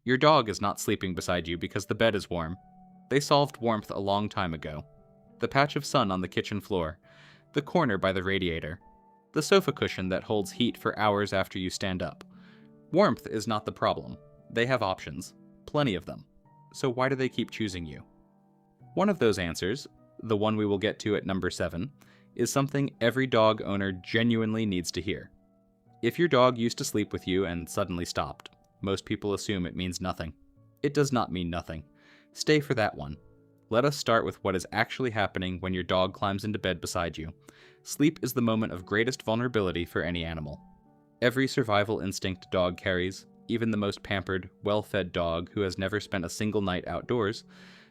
Your dog is not sleeping beside you because the bed is warm. They solved warmth a long time ago. The patch of sun on the kitchen floor, the corner by the radiator, the sofa cushion that holds heat for hours after you stand up. Warmth is not the problem. They have options, plenty of them. So why do they keep choosing you? One of those answers, the one we will get to at number 7, is something every dog owner genuinely needs to hear. If your dog used to sleep with you and suddenly stopped, most people assume it means nothing. It does not mean nothing. Stay for that one. Let us start with what is actually happening when your dog climbs into bed beside you. Sleep is the moment of greatest vulnerability for any animal. Every survival instinct a dog carries, even the most pampered, well-fed dog who has never spent a single night outdoors,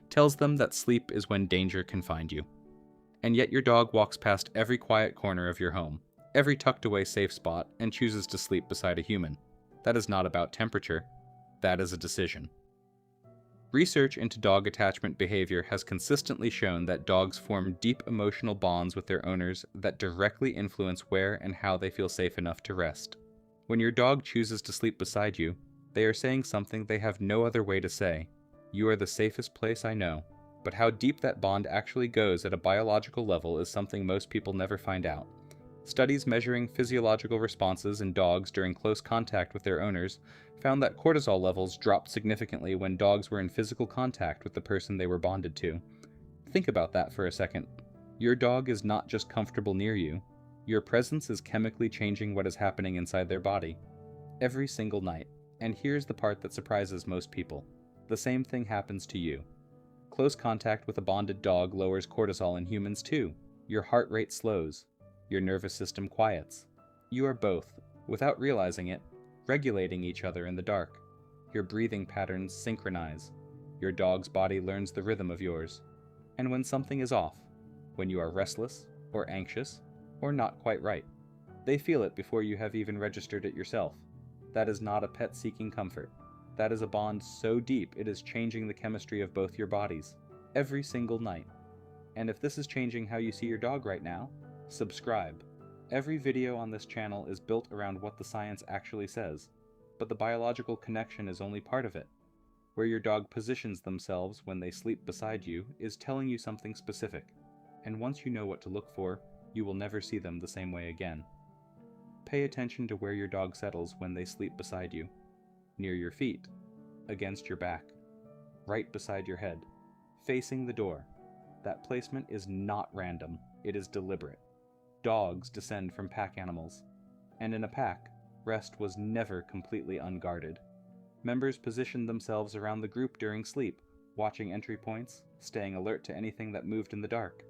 tells them that sleep is when danger can find you. And yet your dog walks past every quiet corner of your home, every tucked-away safe spot, and chooses to sleep beside a human. That is not about temperature. That is a decision. Research into dog attachment behavior has consistently shown that dogs form deep emotional bonds with their owners that directly influence where and how they feel safe enough to rest. When your dog chooses to sleep beside you, they are saying something they have no other way to say. You are the safest place I know. But how deep that bond actually goes at a biological level is something most people never find out. Studies measuring physiological responses in dogs during close contact with their owners found that cortisol levels dropped significantly when dogs were in physical contact with the person they were bonded to. Think about that for a second. Your dog is not just comfortable near you. Your presence is chemically changing what is happening inside their body. Every single night. And here's the part that surprises most people. The same thing happens to you. Close contact with a bonded dog lowers cortisol in humans too. Your heart rate slows. Your nervous system quiets. You are both, without realizing it, regulating each other in the dark. Your breathing patterns synchronize. Your dog's body learns the rhythm of yours. And when something is off, when you are restless, or anxious, or not quite right, they feel it before you have even registered it yourself. That is not a pet seeking comfort. That is a bond so deep it is changing the chemistry of both your bodies, every single night. And if this is changing how you see your dog right now, subscribe. Every video on this channel is built around what the science actually says, but the biological connection is only part of it. Where your dog positions themselves when they sleep beside you is telling you something specific, and once you know what to look for, you will never see them the same way again. Pay attention to where your dog settles when they sleep beside you. Near your feet, against your back, right beside your head, facing the door. That placement is not random, it is deliberate. Dogs descend from pack animals, and in a pack, rest was never completely unguarded. Members positioned themselves around the group during sleep, watching entry points, staying alert to anything that moved in the dark.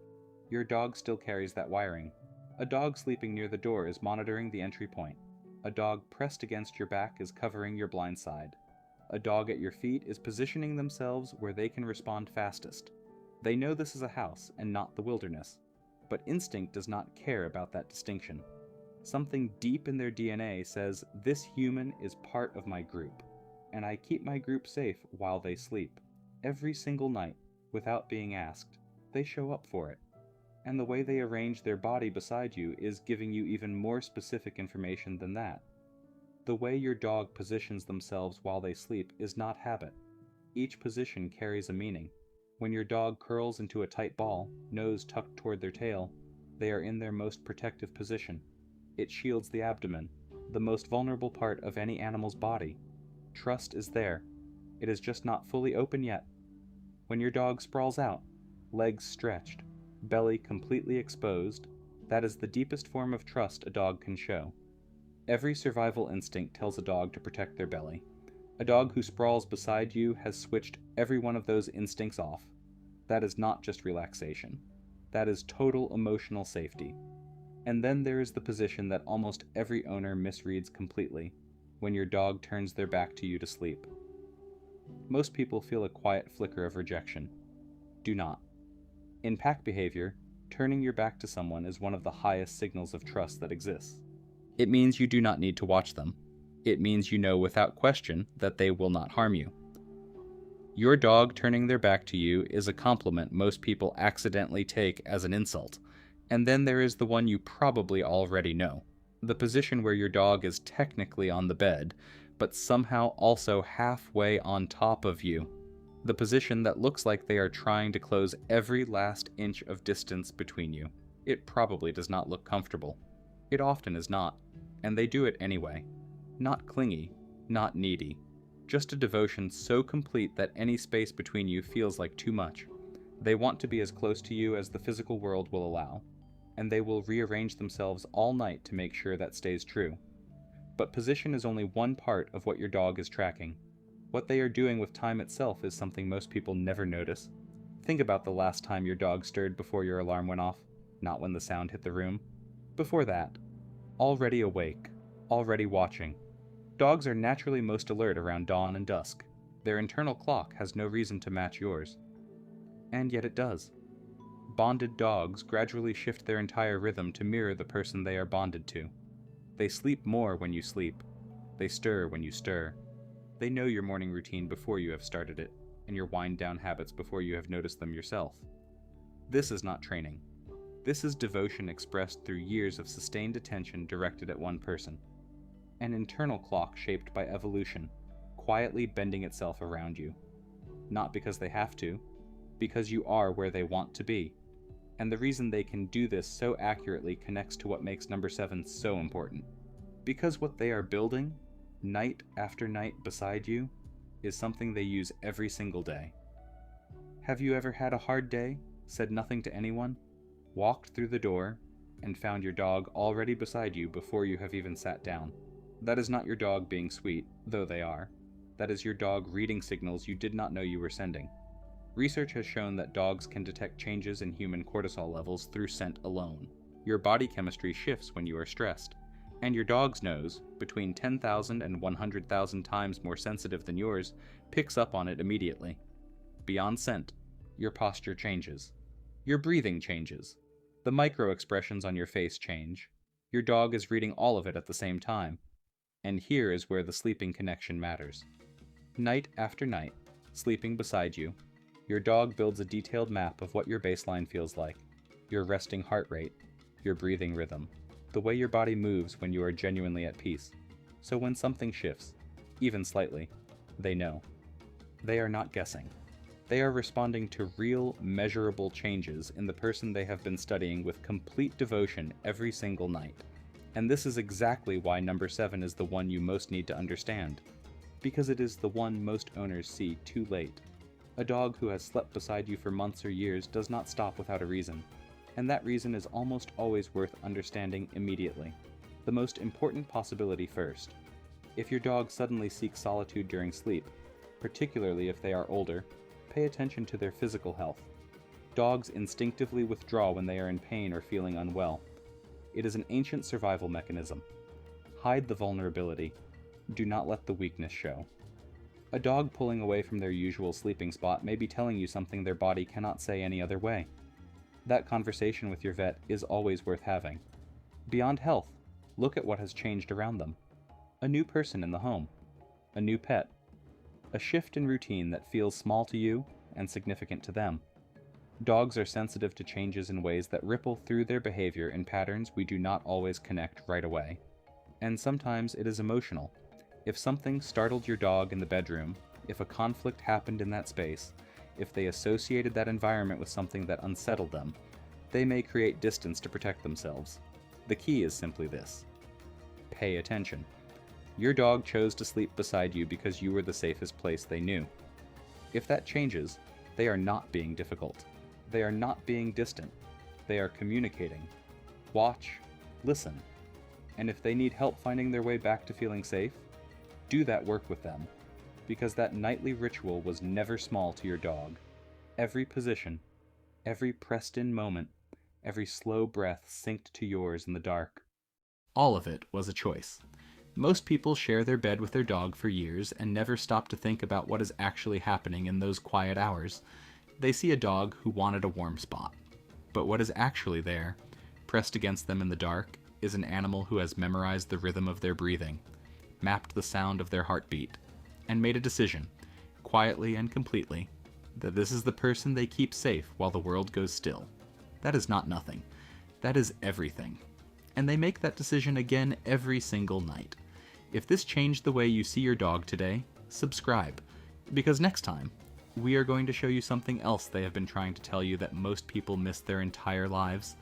Your dog still carries that wiring. A dog sleeping near the door is monitoring the entry point. A dog pressed against your back is covering your blind side. A dog at your feet is positioning themselves where they can respond fastest. They know this is a house and not the wilderness, but instinct does not care about that distinction. Something deep in their DNA says, this human is part of my group, and I keep my group safe while they sleep. Every single night, without being asked, they show up for it. And the way they arrange their body beside you is giving you even more specific information than that. The way your dog positions themselves while they sleep is not habit. Each position carries a meaning. When your dog curls into a tight ball, nose tucked toward their tail, they are in their most protective position. It shields the abdomen, the most vulnerable part of any animal's body. Trust is there. It is just not fully open yet. When your dog sprawls out, legs stretched, belly completely exposed, that is the deepest form of trust a dog can show. Every survival instinct tells a dog to protect their belly. A dog who sprawls beside you has switched every one of those instincts off. That is not just relaxation. That is total emotional safety. And then there is the position that almost every owner misreads completely, when your dog turns their back to you to sleep. Most people feel a quiet flicker of rejection. Do not. In pack behavior, turning your back to someone is one of the highest signals of trust that exists. It means you do not need to watch them. It means you know without question that they will not harm you. Your dog turning their back to you is a compliment most people accidentally take as an insult. And then there is the one you probably already know. The position where your dog is technically on the bed, but somehow also halfway on top of you. The position that looks like they are trying to close every last inch of distance between you. It probably does not look comfortable. It often is not, and they do it anyway. Not clingy, not needy. Just a devotion so complete that any space between you feels like too much. They want to be as close to you as the physical world will allow, and they will rearrange themselves all night to make sure that stays true. But position is only one part of what your dog is tracking. What they are doing with time itself is something most people never notice. Think about the last time your dog stirred before your alarm went off, not when the sound hit the room. Before that, already awake, already watching. Dogs are naturally most alert around dawn and dusk. Their internal clock has no reason to match yours. And yet it does. Bonded dogs gradually shift their entire rhythm to mirror the person they are bonded to. They sleep more when you sleep. They stir when you stir. They know your morning routine before you have started it, and your wind-down habits before you have noticed them yourself. This is not training. This is devotion expressed through years of sustained attention directed at one person. An internal clock shaped by evolution, quietly bending itself around you. Not because they have to, because you are where they want to be. And the reason they can do this so accurately connects to what makes number 7 so important. Because what they are building, night after night beside you, is something they use every single day. Have you ever had a hard day, said nothing to anyone, walked through the door, and found your dog already beside you before you have even sat down? That is not your dog being sweet, though they are. That is your dog reading signals you did not know you were sending. Research has shown that dogs can detect changes in human cortisol levels through scent alone. Your body chemistry shifts when you are stressed, and your dog's nose, between 10,000 and 100,000 times more sensitive than yours, picks up on it immediately. Beyond scent, your posture changes. Your breathing changes. The micro-expressions on your face change. Your dog is reading all of it at the same time. And here is where the sleeping connection matters. Night after night, sleeping beside you, your dog builds a detailed map of what your baseline feels like, your resting heart rate, your breathing rhythm, the way your body moves when you are genuinely at peace. So when something shifts, even slightly, they know. They are not guessing. They are responding to real, measurable changes in the person they have been studying with complete devotion every single night. And this is exactly why number 7 is the one you most need to understand. Because it is the one most owners see too late. A dog who has slept beside you for months or years does not stop without a reason, and that reason is almost always worth understanding immediately. The most important possibility first. If your dog suddenly seeks solitude during sleep, particularly if they are older, pay attention to their physical health. Dogs instinctively withdraw when they are in pain or feeling unwell. It is an ancient survival mechanism. Hide the vulnerability. Do not let the weakness show. A dog pulling away from their usual sleeping spot may be telling you something their body cannot say any other way. That conversation with your vet is always worth having. Beyond health, look at what has changed around them. A new person in the home. A new pet. A shift in routine that feels small to you and significant to them. Dogs are sensitive to changes in ways that ripple through their behavior in patterns we do not always connect right away. And sometimes it is emotional. If something startled your dog in the bedroom, if a conflict happened in that space, if they associated that environment with something that unsettled them, they may create distance to protect themselves. The key is simply this: pay attention. Your dog chose to sleep beside you because you were the safest place they knew. If that changes, they are not being difficult. They are not being distant. They are communicating. Watch, listen. And if they need help finding their way back to feeling safe, do that work with them, because that nightly ritual was never small to your dog. Every position, every pressed-in moment, every slow breath synced to yours in the dark. All of it was a choice. Most people share their bed with their dog for years and never stop to think about what is actually happening in those quiet hours. They see a dog who wanted a warm spot. But what is actually there, pressed against them in the dark, is an animal who has memorized the rhythm of their breathing, mapped the sound of their heartbeat, and made a decision, quietly and completely, that this is the person they keep safe while the world goes still. That is not nothing. That is everything. And they make that decision again every single night. If this changed the way you see your dog today, subscribe, because next time, we are going to show you something else they have been trying to tell you that most people miss their entire lives,